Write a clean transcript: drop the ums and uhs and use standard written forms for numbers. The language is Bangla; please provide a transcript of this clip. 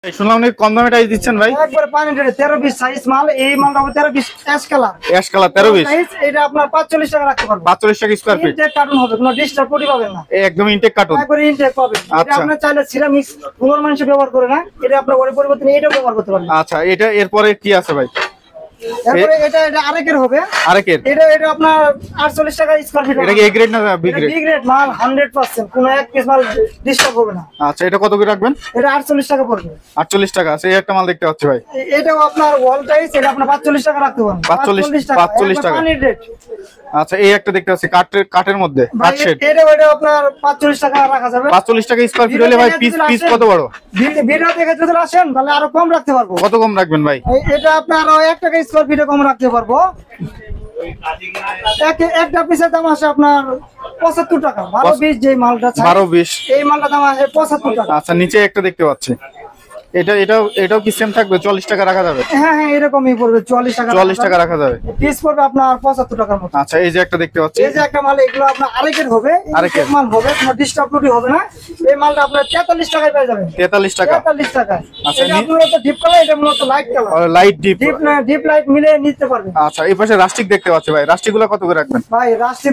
শুনলাম অনেক কম দামে টাইস দিচ্ছেন ভাই। একবারে পানি রেটে 13 পিস সাইজ মাল। এই মালটা হবে 13 piece ash colour. Ash colour 13 piece. এটা আপনার 45 টাকা রাখতে পারবেন। 45 টাকা স্কয়ার ফিট। ইনটেক কার্টুন হবে, কোনো ডিস্টার্ব পড়ি পাবেন না। একদম ইনটেক কার্টুন। একবারে ইনটেক পাবেন। এটা আচ্ছা। আপনি চাইলে সিরামিক্স পুনর মানুষ ব্যবহার করে না, এটা আপনার ওর পরিবর্তে এটা ব্যবহার করতে পারবেন। আচ্ছা, এটা এরপরে কি আছে ভাই? এরপরে এটা আরেকের হবে। আরেকের এটা আপনার 48 টাকা স্কয়ার ফিট। এটা কি এ গ্রেড না বি গ্রেড? বি গ্রেড মাল 100%, কোনো এক পিস মাল ডিস্টার্ব হবে না। আচ্ছা, এটা কত করে রাখবেন? এটা 48 টাকা পড়বে। 48 টাকা আছে। এই একটা মাল দেখতে পাচ্ছি ভাই। এটাও আপনার ওয়াল টাইস, এটা আপনার 45 টাকা রাখতে পারেন। 45 টাকা। পানির রেট। আচ্ছা, এই একটা দেখতে পাচ্ছি কাঠের মধ্যে কাঠ শেড। এটা আপনার 45 টাকা রাখা যাবে। 45 টাকা স্কয়ার ফিট হলে ভাই পিস কত বড়? ভিডিও দেখে যদি আসেন তাহলে আরো কম রাখতে পারবো। কত কম রাখবেন ভাই? এটা আপনার আরো 1 টাকা স্কয়ার ফিটে কম রাখতে পারবো। একটা পিসের দাম আসে আপনার 75 টাকা। 12-20 যে মালটা চাই, 12-20 এই মালটা দাম আসে 75 টাকা। আচ্ছা, নিচে একটা দেখতে পাচ্ছি। এটাও কি সেম থাকবে? 40 টাকা রাখা যাবে? হ্যাঁ এরকমই পড়বে 40 টাকা। 40 টাকা রাখা যাবে। পিস পড়বে আপনার 75 টাকার মতো। আচ্ছা, এই যে একটা দেখতে পাচ্ছি। এই যে একটা মাল, এগুলো আপনার আরেকের হবে। আরেকের মাল হবে, কোনো ডিস্টার্ব হবে না। এই মালটা আপনার 43 টাকায় পেয়ে যাবেন। 43 টাকা। 43 টাকা। আচ্ছা, এটা মূলত ডিপ কালার, এটা মূলত light colour. Light deep. Deep light মিলে নিতে পারবেন। আচ্ছা, এই পাশে রাস্টিক দেখতে পাচ্ছি ভাই। রাস্টিক গুলো কত করে রাখবেন ভাই রাস্টিক